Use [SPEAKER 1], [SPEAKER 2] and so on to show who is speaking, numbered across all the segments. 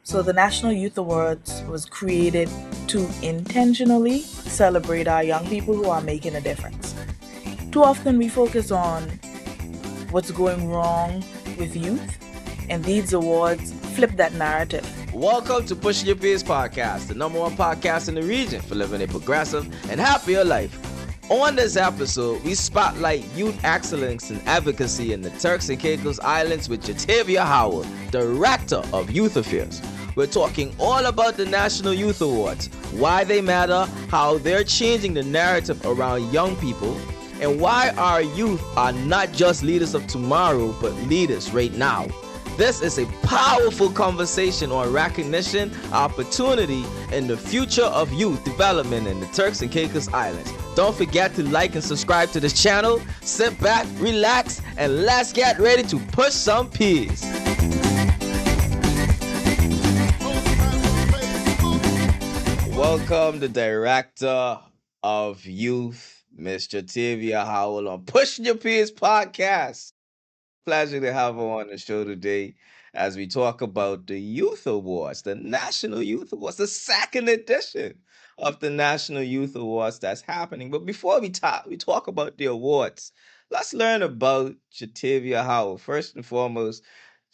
[SPEAKER 1] So the National Youth Awards was created to intentionally celebrate our young people who are making a difference. Too often we focus on what's going wrong with youth, and these awards flip that narrative.
[SPEAKER 2] Welcome to Pushing Your Peers Podcast, the number one podcast in the region for living a progressive and happier life. On this episode, we spotlight youth excellence and advocacy in the Turks and Caicos Islands with Jatavia Howell, Director of Youth Affairs. We're talking all about the National Youth Awards, why they matter, how they're changing the narrative around young people, and why our youth are not just leaders of tomorrow, but leaders right now. This is a powerful conversation on recognition, opportunity, and the future of youth development in the Turks and Caicos Islands. Don't forget to like and subscribe to this channel. Sit back, relax, and let's get ready to push some peas. Welcome the Director of Youth, Miss Jatavia Howell, on Pushing Your Peers Podcast. Pleasure to have her on the show today as we talk about the Youth Awards, the National Youth Awards, the second edition of the National Youth Awards that's happening. But before we talk about the awards, let's learn about Jatavia Howell. First and foremost,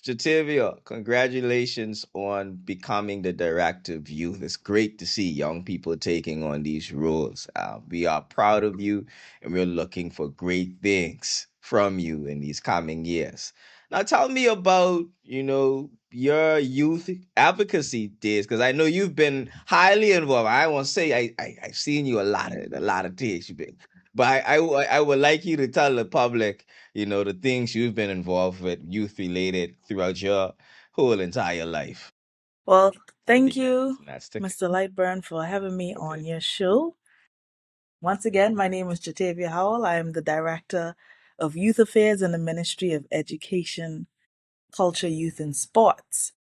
[SPEAKER 2] Jatavia, congratulations on becoming the director of youth. It's great to see young people taking on these roles. We are proud of you and we're looking for great things from you in these coming years. Now, tell me about, your youth advocacy days, because I know you've been highly involved. I won't say I've seen you a lot of days you've been, but I would like you to tell the public the things you've been involved with, youth related, throughout your whole entire life.
[SPEAKER 1] Well,
[SPEAKER 2] To
[SPEAKER 1] thank
[SPEAKER 2] get
[SPEAKER 1] you,
[SPEAKER 2] some that stick.
[SPEAKER 1] Mr. Lightbourne, for having me on
[SPEAKER 2] Okay.
[SPEAKER 1] your show. Once again, my name is Jatavia Howell. I am the Director of Youth Affairs in the Ministry of Education, Culture, Youth, and Sports.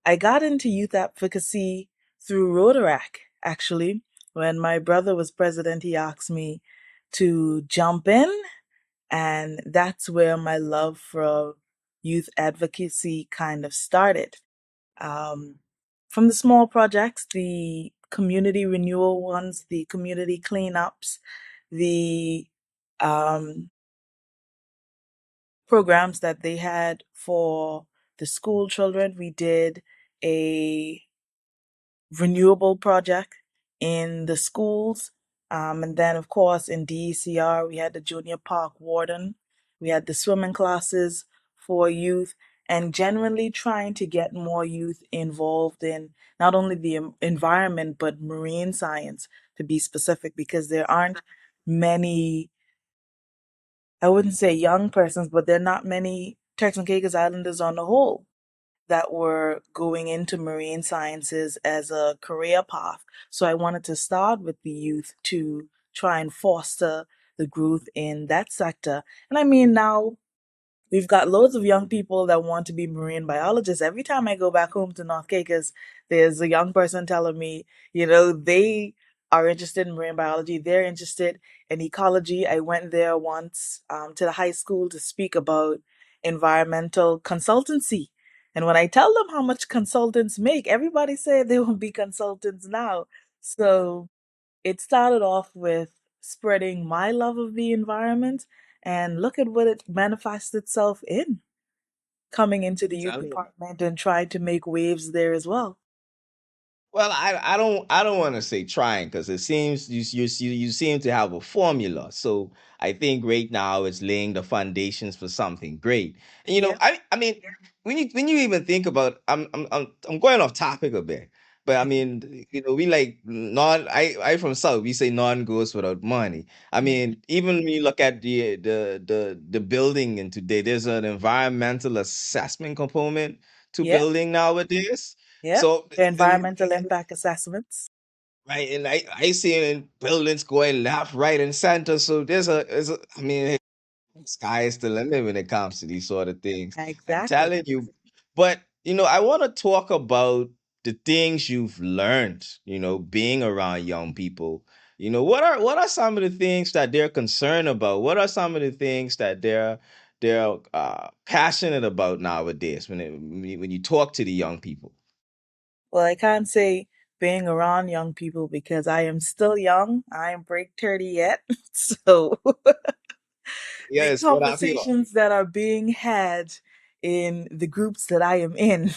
[SPEAKER 1] I got into youth advocacy through Rotaract, actually. When my brother was president, he asked me to jump in, and that's where my love for youth advocacy kind of started. Um, from the small projects, the community renewal ones, the community cleanups, the um, programs that they had for the school children. We did a renewable project in the schools. And then, of course, in DECR, we had the junior park warden, we had the swimming classes for youth, and generally trying to get more youth involved in not only the environment, but marine science, to be specific, because there aren't many, I wouldn't say young persons, but there are not many Turks and Caicos Islanders on the whole that were going into marine sciences as a career path. So I wanted to start with the youth to try and foster the growth in that sector. And I mean, now we've got loads of young people that want to be marine biologists. Every time I go back home to North Caicos, there's a young person telling me, they are interested in marine biology. They're interested in ecology. I went there once to the high school to speak about environmental consultancy. And when I tell them how much consultants make, everybody say they will be consultants now. So it started off with spreading my love of the environment, and look at what it manifests itself in coming into the youth
[SPEAKER 2] Tell me.
[SPEAKER 1] department and trying to make waves there as well.
[SPEAKER 2] Well, I don't want to say trying because it seems you seem to have a formula. So I think right now it's laying the foundations for something great. And
[SPEAKER 1] Yeah,
[SPEAKER 2] I mean when you even think about I'm going off topic a bit, but I mean we like non I from South, we say none goes without money. I
[SPEAKER 1] yeah,
[SPEAKER 2] mean even when you look at the building and today there's an environmental assessment component to
[SPEAKER 1] yeah,
[SPEAKER 2] building nowadays.
[SPEAKER 1] yeah.
[SPEAKER 2] So
[SPEAKER 1] The environmental impact assessments.
[SPEAKER 2] right, and I see it in buildings going left, right, and center. So I mean, hey, sky is the limit when it comes to these sort of things. I'm
[SPEAKER 1] Exactly.
[SPEAKER 2] telling you. But I want to talk about the things you've learned. Being around young people. What are some of the things that they're concerned about? What are some of the things that they're passionate about nowadays when you talk to the young people?
[SPEAKER 1] Well, I can't say being around young people because I am still young. I am break 30 yet. So the
[SPEAKER 2] Yes, what I feel.
[SPEAKER 1] conversations that are being had in the groups that I am in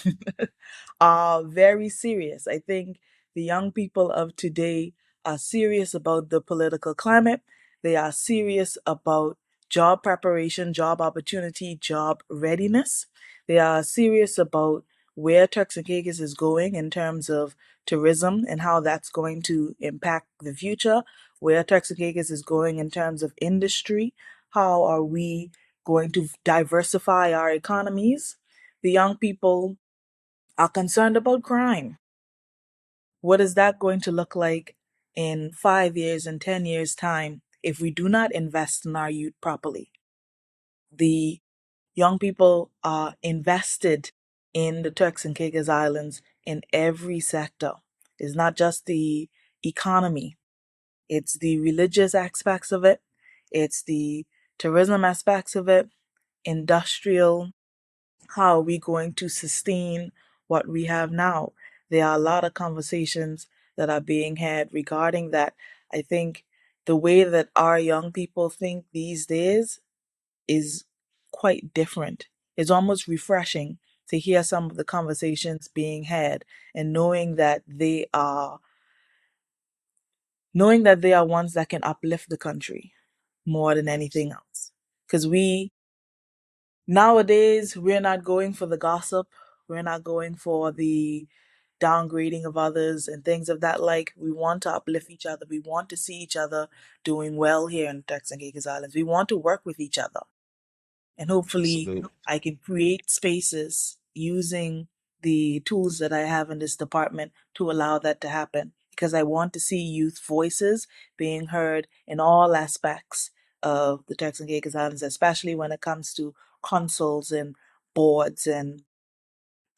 [SPEAKER 1] are very serious. I think the young people of today are serious about the political climate. They are serious about job preparation, job opportunity, job readiness. They are serious about where Turks and Caicos is going in terms of tourism and how that's going to impact the future, where Turks and Caicos is going in terms of industry, how are we going to diversify our economies? The young people are concerned about crime. What is that going to look like in 5 years and 10 years' time if we do not invest in our youth properly? The young people are invested in the Turks and Caicos Islands in every sector. It's not just the economy, it's the religious aspects of it, it's the tourism aspects of it, industrial. How are we going to sustain what we have now? There are a lot of conversations that are being had regarding that. I think the way that our young people think these days is quite different. It's almost refreshing to hear some of the conversations being had and knowing that they are ones that can uplift the country more than anything else. Because nowadays, we're not going for the gossip. We're not going for the downgrading of others and things of that like. We want to uplift each other. We want to see each other doing well here in Turks and Caicos Islands. We want to work with each other. And hopefully,
[SPEAKER 2] Absolutely.
[SPEAKER 1] I can create spaces using the tools that I have in this department to allow that to happen. Because I want to see youth voices being heard in all aspects of the Turks and Caicos Islands, especially when it comes to consuls and boards and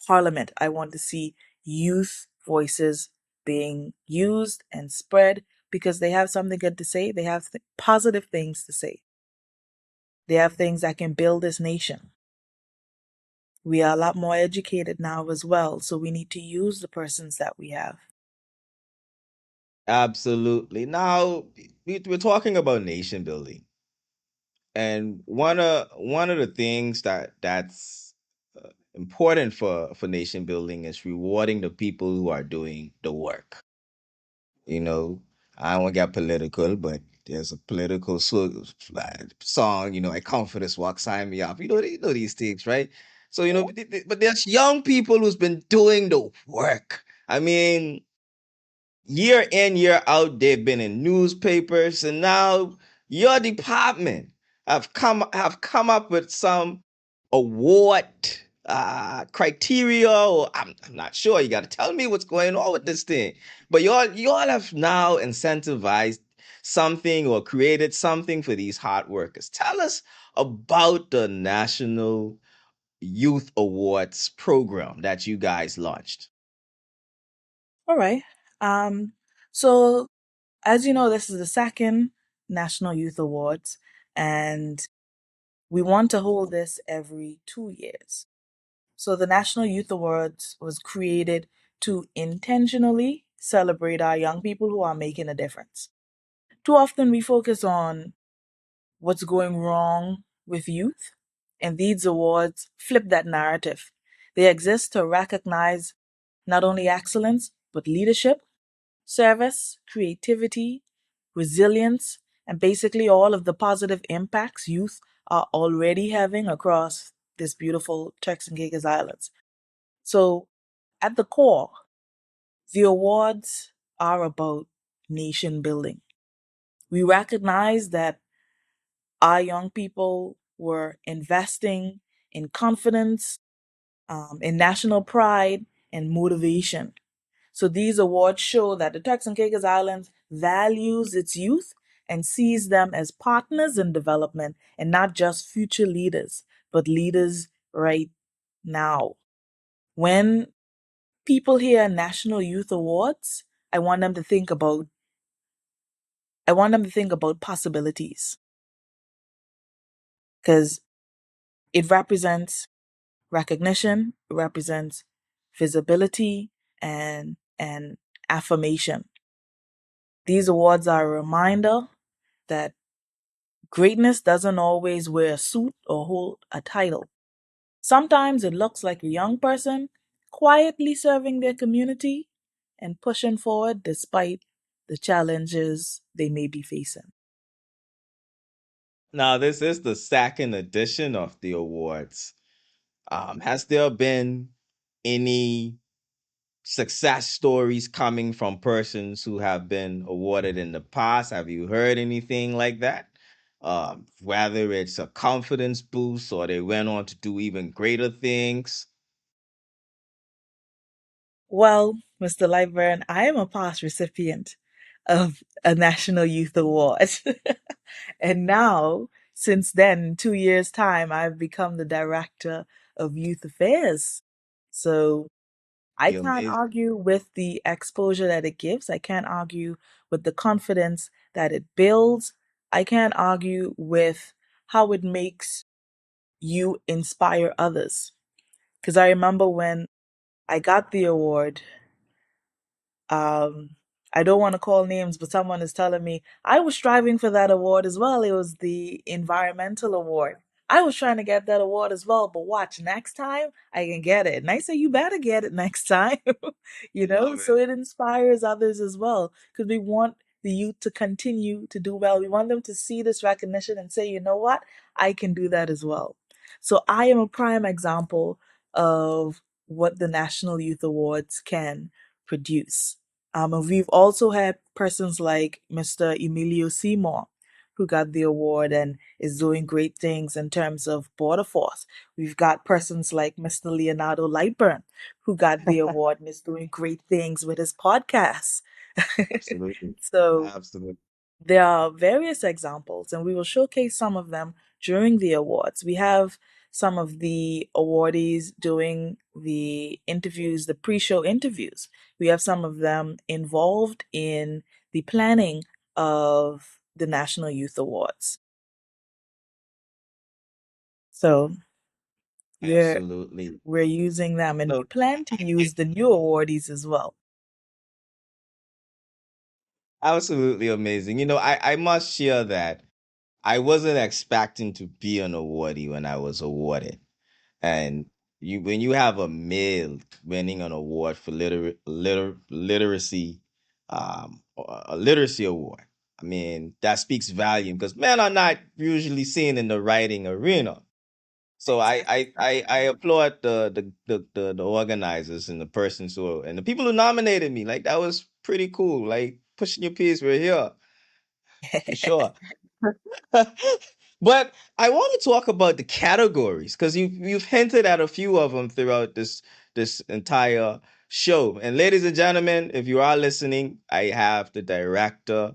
[SPEAKER 1] parliament. I want to see youth voices being used and spread because they have something good to say. They have positive things to say. They have things that can build this nation. We are a lot more educated now as well, so we need to use the persons that we have.
[SPEAKER 2] Absolutely. Now we're talking about nation building, and one of the things that's important for nation building is rewarding the people who are doing the work. You know, I don't want to get political, but there's a political song. I confidence walk sign me up. You know these things, right? So but there's young people who's been doing the work. I mean, year in year out they've been in newspapers, and now your department have come up with some award criteria, or I'm not sure. You got to tell me what's going on with this thing. But y'all have now incentivized something or created something for these hard workers. Tell us about the National Youth Awards program that you guys launched.
[SPEAKER 1] All right. Um, so as you know, this is the second National Youth Awards, and we want to hold this every 2 years. So the National Youth Awards was created to intentionally celebrate our young people who are making a difference. Too often we focus on what's going wrong with youth, and these awards flip that narrative. They exist to recognize not only excellence, but leadership, service, creativity, resilience, and basically all of the positive impacts youth are already having across this beautiful Turks and Caicos Islands. So, at the core, the awards are about nation building. We recognize that our young people were investing in confidence, in national pride, and motivation. So these awards show that the Turks and Caicos Islands values its youth and sees them as partners in development and not just future leaders, but leaders right now. When people hear National Youth Awards, I want them to think about I want them to think about possibilities because it represents recognition, it represents visibility, and affirmation. These awards are a reminder that greatness doesn't always wear a suit or hold a title. Sometimes it looks like a young person quietly serving their community and pushing forward despite the challenges they may be facing.
[SPEAKER 2] Now, this is the second edition of the awards. Has there been any success stories coming from persons who have been awarded in the past? Have you heard anything like that? Whether it's a confidence boost or they went on to do even greater things.
[SPEAKER 1] Well, Mr. Lightbourne, I am a past recipient of a National Youth Award. And now, since then, in 2 years' time, I've become the Director of Youth Affairs. So I
[SPEAKER 2] You're
[SPEAKER 1] can't
[SPEAKER 2] amazing.
[SPEAKER 1] argue with the exposure that it gives. I can't argue with the confidence that it builds. I can't argue with how it makes you inspire others. Because I remember when I got the award, um I don't want to call names, but someone is telling me I was striving for that award as well. It was the environmental award. I was trying to get that award as well, but watch, next time I can get it. And I say, you better get it next time.
[SPEAKER 2] Love
[SPEAKER 1] So
[SPEAKER 2] it.
[SPEAKER 1] it inspires others as well, because we want the youth to continue to do well. We want them to see this recognition and say, you know what, I can do that as well. So I am a prime example of what the National Youth Awards can produce. And we've also had persons like Mr. Emilio Seymour, who got the award and is doing great things in terms of border force. We've got persons like Mr. Leonardo Lightbourne, who got the award and is doing great things with his podcast.
[SPEAKER 2] Absolutely.
[SPEAKER 1] So
[SPEAKER 2] Absolutely.
[SPEAKER 1] there are various examples, and we will showcase some of them during the awards. We have some of the awardees doing the interviews, the pre show interviews. We have some of them involved in the planning of the National Youth Awards. So we're
[SPEAKER 2] Absolutely.
[SPEAKER 1] we're using them, and we
[SPEAKER 2] No,
[SPEAKER 1] plan to use the new awardees as well.
[SPEAKER 2] absolutely amazing. I must share that I wasn't expecting to be an awardee when I was awarded. And when you have a male winning an award for literacy, or a literacy award, I mean, that speaks volume because men are not usually seen in the writing arena. So I applaud the organizers and the persons and the people who nominated me. Like that was pretty cool. Like pushing your peers, we're here for sure. But I want to talk about the categories because you've hinted at a few of them throughout this entire show. And ladies and gentlemen, if you are listening, I have the director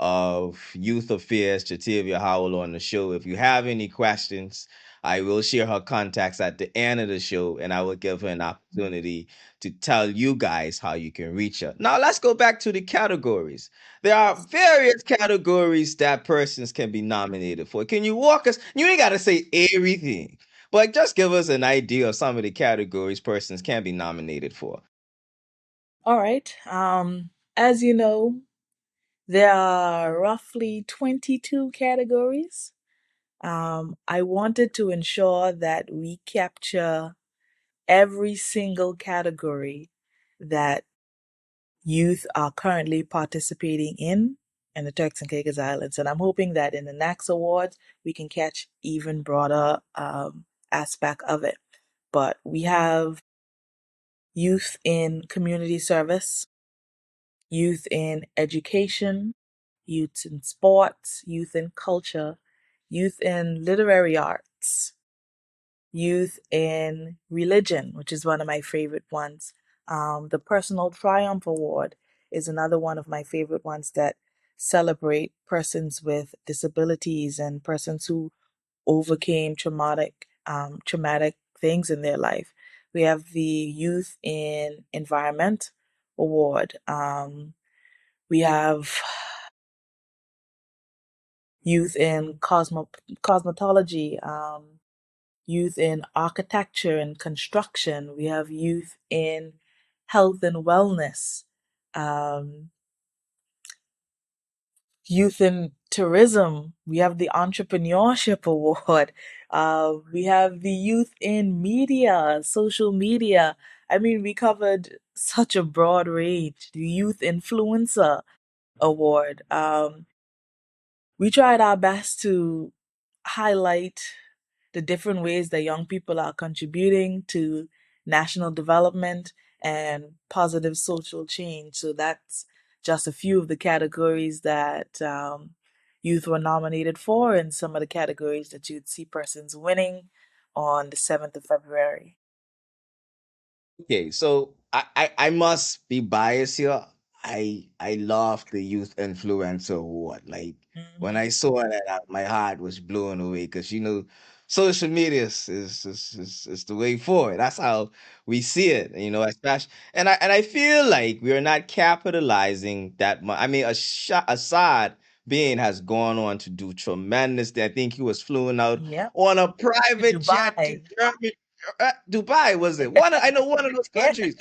[SPEAKER 2] of Youth Affairs, Jatavia Howell, on the show. If you have any questions, I will share her contacts at the end of the show, and I will give her an opportunity to tell you guys how you can reach her. Now, let's go back to the categories. There are various categories that persons can be nominated for. Can you walk us? You ain't got to say everything, but just give us an idea of some of the categories persons can be nominated for.
[SPEAKER 1] All right. As you know, there are roughly 22 categories. I wanted to ensure that we capture every single category that youth are currently participating in the Turks and Caicos Islands. And I'm hoping that in the next awards, we can catch even broader aspect of it. But we have youth in community service, youth in education, youth in sports, youth in culture, youth in literary arts, youth in religion, which is one of my favorite ones. The Personal Triumph Award is another one of my favorite ones that celebrate persons with disabilities and persons who overcame traumatic things in their life. We have the Youth in Environment Award. We have Youth in Cosmetology. Youth in architecture and construction. We have youth in health and wellness, um, youth in tourism. We have the entrepreneurship award. We have the youth in media, social media. I mean, we covered such a broad range. The youth influencer award. We tried our best to highlight the different ways that young people are contributing to national development and positive social change. So that's just a few of the categories that youth were nominated for, and some of the categories that you'd see persons winning on the 7th of February.
[SPEAKER 2] Okay, so I must be biased here. I love the Youth Influencer Award. Like when I
[SPEAKER 1] Hmm.
[SPEAKER 2] saw that, my heart was blown away because social media is the way forward. That's how we see it. Especially and I feel like we are not capitalizing that much. I mean, Assad being has gone on to do tremendous. I think he was flown out
[SPEAKER 1] Yep.
[SPEAKER 2] on a
[SPEAKER 1] To
[SPEAKER 2] private jet to
[SPEAKER 1] Dubai.
[SPEAKER 2] Germany. Dubai was it? I know one of those
[SPEAKER 1] Yeah.
[SPEAKER 2] countries.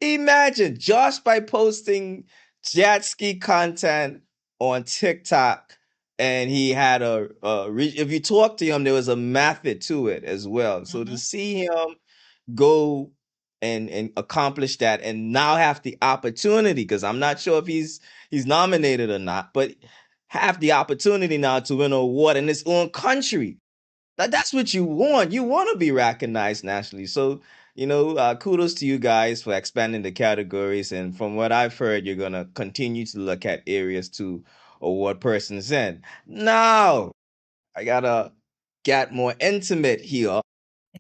[SPEAKER 2] Imagine just by posting jet ski content on TikTok, and he had if you talk to him, there was a method to it as well. So to
[SPEAKER 1] Hmm.
[SPEAKER 2] see him go and accomplish that, and now have the opportunity, because I'm not sure if he's nominated or not, but have the opportunity now to win an award in his own country. That's what you want. You want to be recognized nationally. So, kudos to you guys for expanding the categories. And from what I've heard, you're gonna continue to look at areas to award persons in. Now, I gotta get more intimate here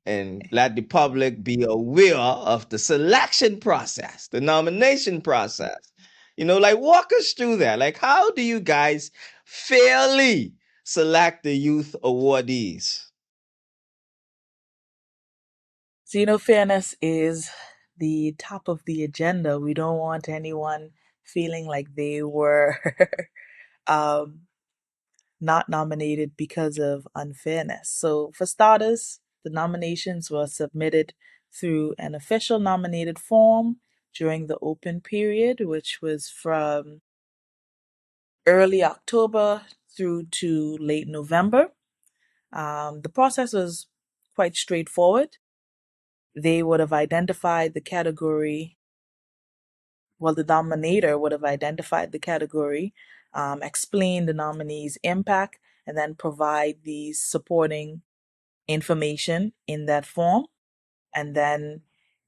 [SPEAKER 2] and let the public be aware of the selection process, the nomination process. Like walk us through that. Like, how do you guys fairly select the youth awardees?
[SPEAKER 1] So, fairness is the top of the agenda. We don't want anyone feeling like they were um, not nominated because of unfairness. So, for starters, the nominations were submitted through an official nominated form during the open period, which was from early October through to late November. The process was quite straightforward. They would have identified the category, well, the nominator would have identified the category, explained the nominee's impact, and then provide the supporting information in that form. And then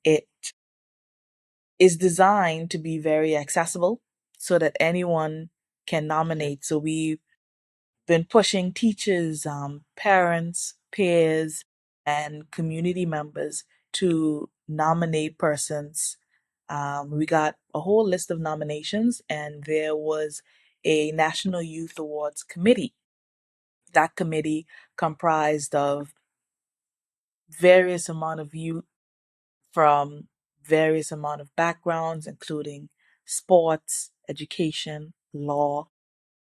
[SPEAKER 1] it is designed to be very accessible so that anyone can nominate. So we've been pushing teachers, parents, peers, and community members to nominate persons. We got a whole list of nominations, and there was a National Youth Awards committee. That committee comprised of various amount of youth from various amount of backgrounds, including sports, education, law,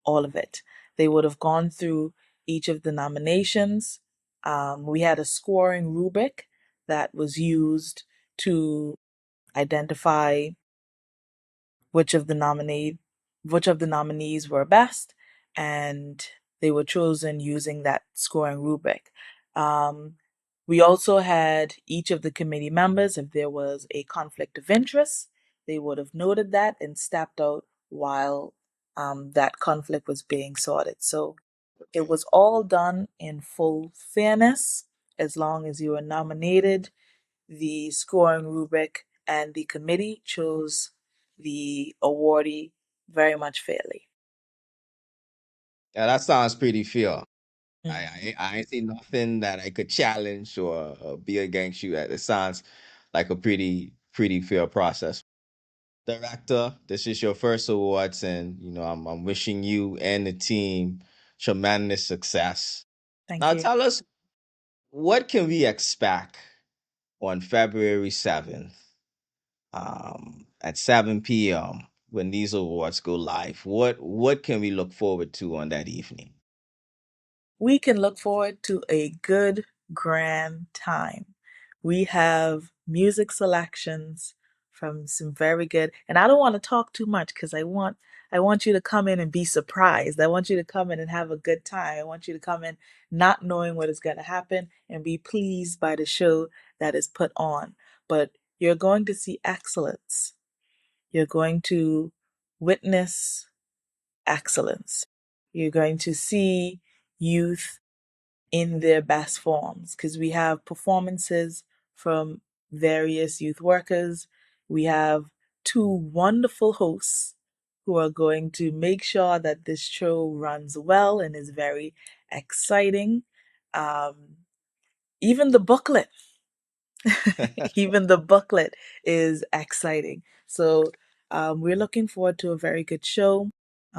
[SPEAKER 1] all of it. They would have gone through each of the nominations. We had a scoring rubric that was used to identify which of the nominee which of the nominees were best, and they were chosen using that scoring rubric. Um, we also had each of the committee members, if there was a conflict of interest, they would have noted that and stepped out while that conflict was being sorted. So it was all done in full fairness. As long as you were nominated, the scoring rubric and the committee chose the awardee very much fairly.
[SPEAKER 2] Yeah, that sounds pretty fair.
[SPEAKER 1] Mhm.
[SPEAKER 2] I ain't see nothing that I could challenge or be against you. It sounds like a pretty fair process. Director, this is your first awards, and I'm wishing you and the team tremendous success.
[SPEAKER 1] Thank
[SPEAKER 2] Now
[SPEAKER 1] you.
[SPEAKER 2] tell us, what can we expect on February 7th, at 7 p.m. when these awards go live? What can we look forward to on that evening?
[SPEAKER 1] We can look forward to a good, grand time. We have music selections from some very good. And I don't want to talk too much because I want you to come in and be surprised. I want you to come in and have a good time. I want you to come in not knowing what is going to happen and be pleased by the show that is put on. But you're going to see excellence. You're going to witness excellence. You're going to see youth in their best forms because we have performances from various youth workers. We have two wonderful hosts who are going to make sure that this show runs well and is very exciting. Um, even the booklet even the booklet is exciting. So we're looking forward to a very good show.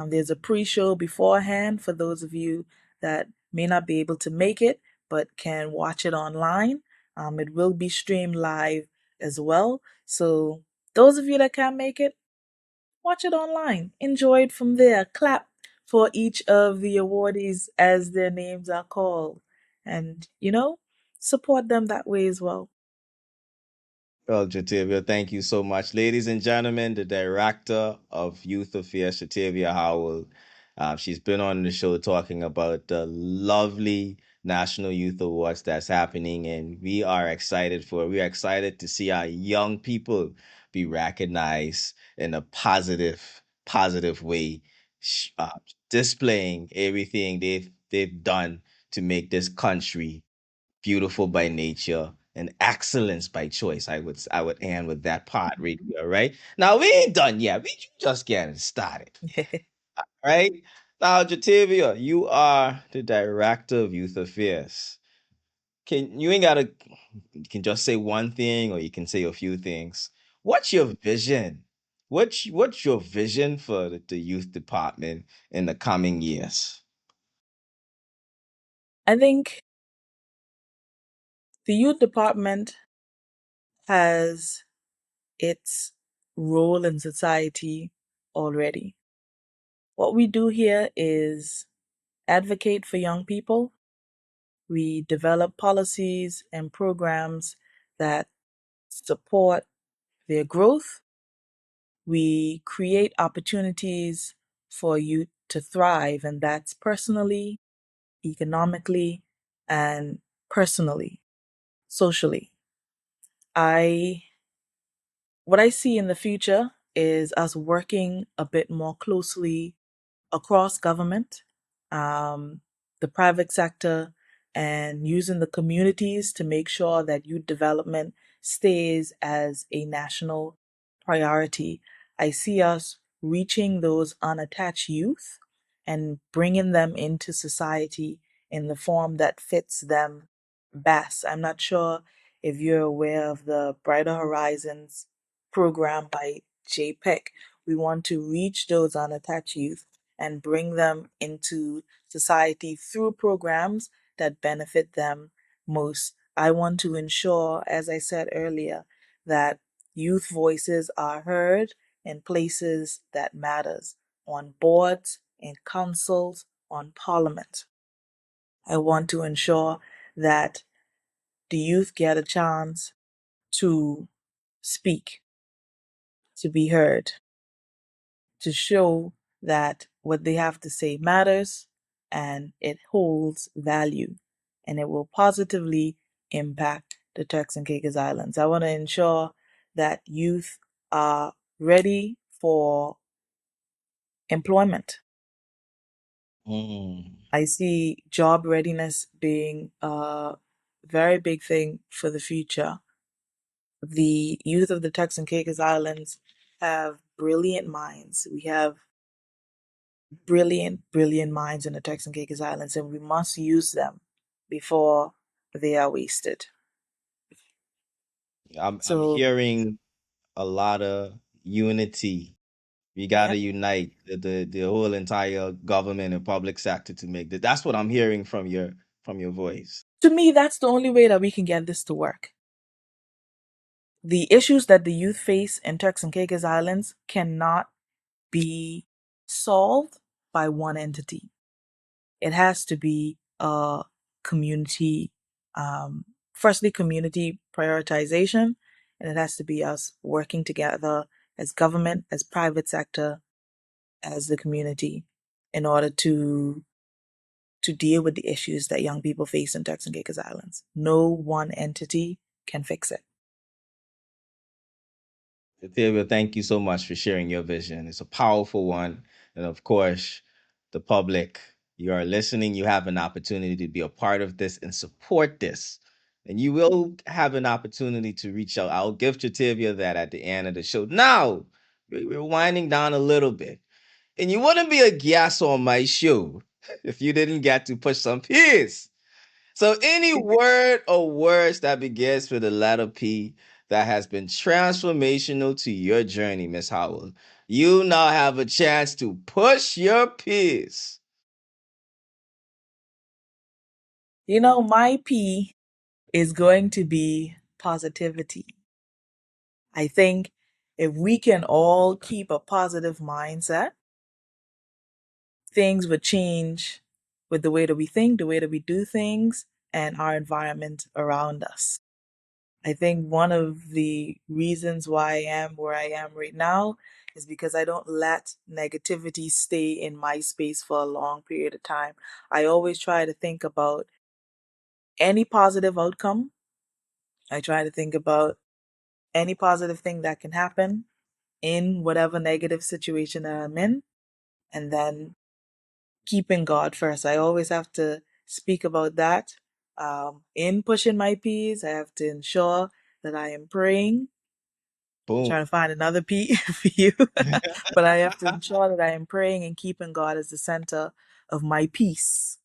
[SPEAKER 1] There's a pre-show beforehand for those of you that may not be able to make it but can watch it online. It will be streamed live as well. So those of you that can't make it, watch it online. Enjoy it from there. Clap for each of the awardees as their names are called. And, support them that way as well.
[SPEAKER 2] Well, Jatavia, thank you so much. Ladies and gentlemen, the director of Youth Affairs, Jatavia Howell. She's been on the show talking about the lovely National Youth Awards that's happening, and we are excited for it. We are excited to see our young people be recognized in a positive way, displaying everything they've done to make this country beautiful by nature, and excellence by choice. I would end with that part right here, right? Now we ain't done yet. We just getting started. Right? Now, Jatavia, you are the director of youth affairs. Can you ain't gotta you can just say one thing or you can say a few things. What's your vision? What's your vision for the youth department in the coming years?
[SPEAKER 1] I think the youth department has its role in society already. What we do here is advocate for young people. We develop policies and programs that support their growth. We create opportunities for youth to thrive, and that's personally, economically, and personally, socially. I What I see in the future is us working a bit more closely across government, um, the private sector, and using the communities to make sure that youth development stays as a national priority. I see us reaching those unattached youth and bringing them into society in the form that fits them best. I'm not sure if you're aware of the Brighter Horizons program by JPEC. We want to reach those unattached youth and bring them into society through programs that benefit them most. I want to ensure, as I said earlier, that youth voices are heard in places that matters, on boards, in councils, on parliament. I want to ensure that the youth get a chance to speak, to be heard, to show that what they have to say matters and it holds value and it will positively impact the Turks and Caicos Islands. I want to ensure that youth are ready for employment.
[SPEAKER 2] Mm.
[SPEAKER 1] I see job readiness being a very big thing for the future. The youth of the Turks and Caicos Islands have brilliant minds. We have brilliant minds in the Turks and Caicos Islands, and we must use them before they are wasted.
[SPEAKER 2] I'm
[SPEAKER 1] So,
[SPEAKER 2] hearing a lot of unity. We
[SPEAKER 1] yeah,
[SPEAKER 2] gotta unite the whole entire government and public sector to make that. That's what I'm hearing from your voice.
[SPEAKER 1] to me, that's the only way that we can get this to work. The issues that the youth face in Turks and Caicos Islands cannot be solved by one entity. It has to be a community, firstly, community prioritization, And it has to be us working together as government, as private sector, as the community in order to deal with the issues that young people face in Turks and Caicos Islands. No one entity can fix it.
[SPEAKER 2] Jatavia, thank you so much for sharing your vision. It's a powerful one. And of course, the public, you are listening, you have an opportunity to be a part of this and support this. And you will have an opportunity to reach out. I'll give Jatavia that at the end of the show. Now, we're winding down a little bit. And you wouldn't be a guest on my show if you didn't get to push some P's. So any word or words that begins with the letter P that has been transformational to your journey, Miss Howell, you now have a chance to push your P's.
[SPEAKER 1] My P is going to be positivity. I think if we can all keep a positive mindset, things would change with the way that we think, the way that we do things, and our environment around us. I think one of the reasons why I am where I am right now is because I don't let negativity stay in my space for a long period of time. I always try to think about any positive outcome. I try to think about any positive thing that can happen in whatever negative situation that I'm in, and then keeping God first. I always have to speak about that. In pushing my P's, I have to ensure that I am praying.
[SPEAKER 2] Boom.
[SPEAKER 1] Trying to find another P for you, but I have to ensure that I am praying and keeping God as the center of my peace.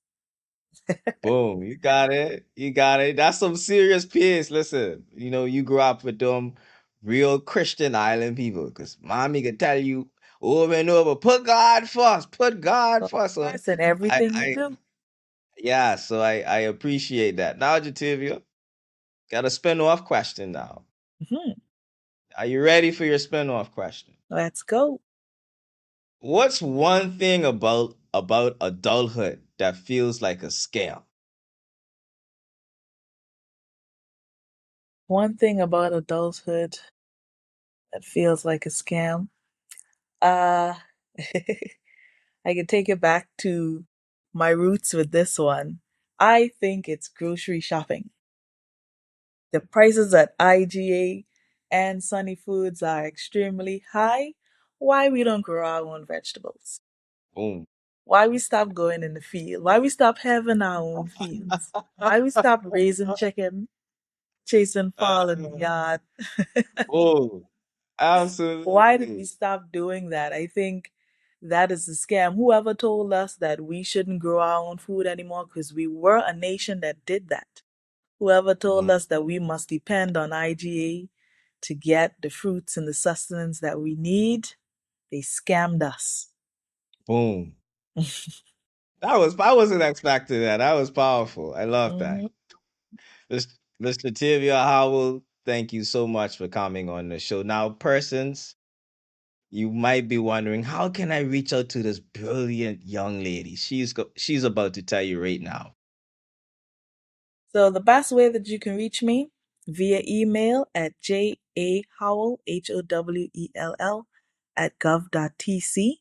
[SPEAKER 2] Boom. You got it. You got it. That's some serious P's. Listen, you grew up with them real Christian island people because mommy can tell you over and over, put God first, put God
[SPEAKER 1] Of
[SPEAKER 2] first. So
[SPEAKER 1] course, in
[SPEAKER 2] I,
[SPEAKER 1] everything we
[SPEAKER 2] I
[SPEAKER 1] do.
[SPEAKER 2] Yeah, so I appreciate that. Now, Jatavia, got a spin-off question now.
[SPEAKER 1] Hmm.
[SPEAKER 2] Are you ready for your spin-off question?
[SPEAKER 1] Let's go.
[SPEAKER 2] What's one thing about adulthood that feels like a scam?
[SPEAKER 1] One thing about adulthood that feels like a scam. Uh, I can take it back to my roots with this one. I think it's grocery shopping. The prices at IGA and Sunny Foods are extremely high. Why we don't grow our own vegetables?
[SPEAKER 2] Boom.
[SPEAKER 1] Why we stop going in the field? Why we stop having our own fields? Why we stop raising chicken, chasing fall in the yard?
[SPEAKER 2] Boom.
[SPEAKER 1] Why did we
[SPEAKER 2] Absolutely.
[SPEAKER 1] stop doing that? I think that is a scam. Whoever told us that we shouldn't grow our own food anymore because we were a nation that did that? Whoever told
[SPEAKER 2] Mhm.
[SPEAKER 1] us that we must depend on IGA to get the fruits and the sustenance that we need, they scammed us.
[SPEAKER 2] Boom. I wasn't expecting that. That was powerful. I love that.
[SPEAKER 1] Mhm.
[SPEAKER 2] Miss- Mr. Tivia Howell, thank you so much for coming on the show. Now, persons, you might be wondering, how can I reach out to this brilliant young lady? She's about to tell you right now.
[SPEAKER 1] So the best way that you can reach me via email at jahowell, HOWELL, at gov.tc.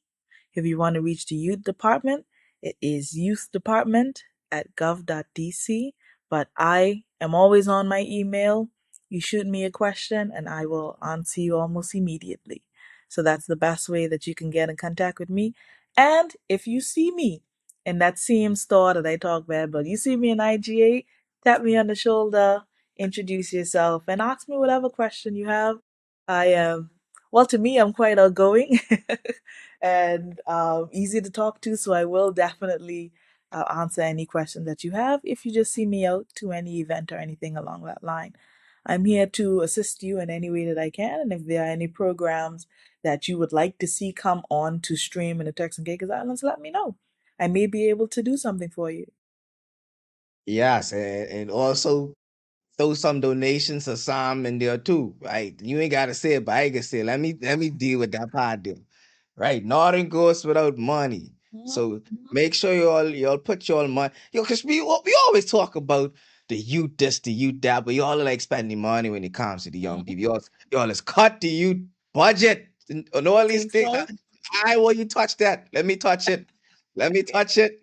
[SPEAKER 1] If you want to reach the youth department, it is youthdepartment at gov.dc. But I am always on my email. You shoot me a question and I will answer you almost immediately. So that's the best way that you can get in contact with me. And if you see me in that same store that I talk bad about, you see me in IGA, tap me on the shoulder, introduce yourself, and ask me whatever question you have. I am, well, to me, I'm quite outgoing and easy to talk to, so I will definitely answer any question that you have if you just see me out to any event or anything along that line. I'm here to assist you in any way that I can, and if there are any programs that you would like to see come on to stream in the Turks and Caicos Islands, let me know. I may be able to do something for you.
[SPEAKER 2] Yes, and also throw some donations or some in there too, right? You ain't gotta say it, but I can say, let me deal with that part deal. Right. Nothing goes without money.
[SPEAKER 1] Mhm.
[SPEAKER 2] So make sure you all put your money. Because we always talk about the youth this, the youth that, but y'all are like spending money when it comes to the young
[SPEAKER 1] Mhm.
[SPEAKER 2] people. Y'all let's cut the youth budget and all these
[SPEAKER 1] Think
[SPEAKER 2] things.
[SPEAKER 1] so?
[SPEAKER 2] I will you touch that. Let me touch it. Let me touch it.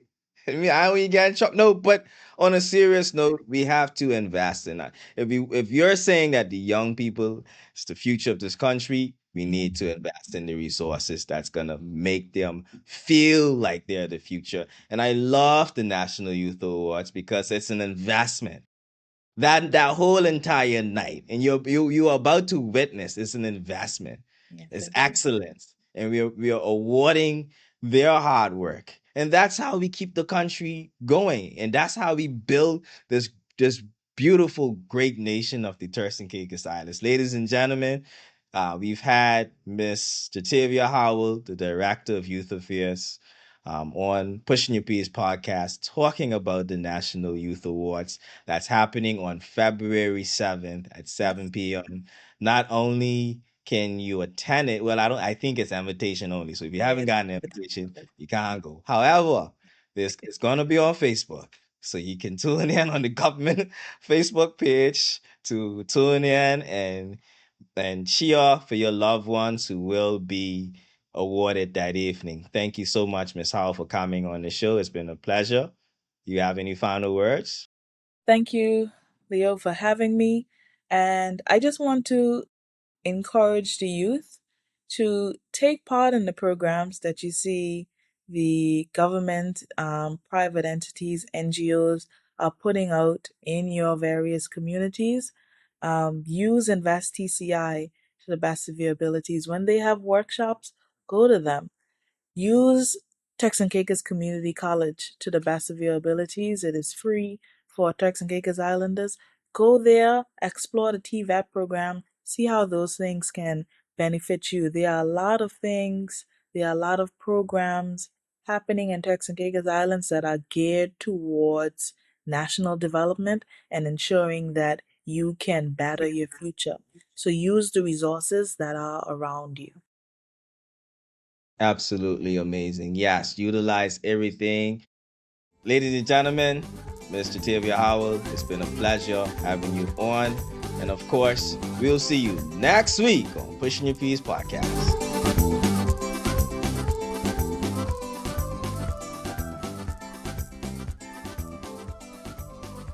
[SPEAKER 2] I will you get in trouble. No, but on a serious note, we have to invest in that. If you're saying that the young people is the future of this country, we
[SPEAKER 1] Mhm.
[SPEAKER 2] need to invest in the resources that's gonna make them feel like they're the future. And I love the National Youth Awards because it's an investment. That whole entire night, and you're about to witness, it's an investment.
[SPEAKER 1] Yes,
[SPEAKER 2] It's
[SPEAKER 1] it is.
[SPEAKER 2] excellence, and we are awarding their hard work, and that's how we keep the country going, and that's how we build this beautiful, great nation of the Turks and Caicos Islands. Ladies and gentlemen, we've had Miss Jatavia Howell, the Director of Youth Affairs, on Pushing Your Peace podcast, talking about the National Youth Awards that's happening on February 7th at
[SPEAKER 1] Yes.
[SPEAKER 2] 7 p.m. Not only can you attend it, well, I think it's invitation only. So if you haven't
[SPEAKER 1] Yes.
[SPEAKER 2] gotten an invitation, you can't go. However, it's gonna be on Facebook. So you can tune in on the government Facebook page to tune in and cheer for your loved ones who will be awarded that evening. Thank you so much, Miss Howell, for coming on the show. It's been a pleasure. You have any final words?
[SPEAKER 1] Thank you, Leo, for having me. And I just want to encourage the youth to take part in the programs that you see the government, private entities, NGOs are putting out in your various communities. Use Invest TCI to the best of your abilities. When they have workshops, go to them. Use Turks and Caicos Community College to the best of your abilities. It is free for Turks and Caicos Islanders. Go there, explore the TVET program, see how those things can benefit you. There are a lot of things, there are a lot of programs happening in Turks and Caicos Islands that are geared towards national development and ensuring that you can better your future. So use the resources that are around you.
[SPEAKER 2] Absolutely amazing. Yes, utilize everything. Ladies and gentlemen, Mr. Tavia Howell, it's been a pleasure having you on. And of course, we'll see you next week on Pushing Your Peace podcast.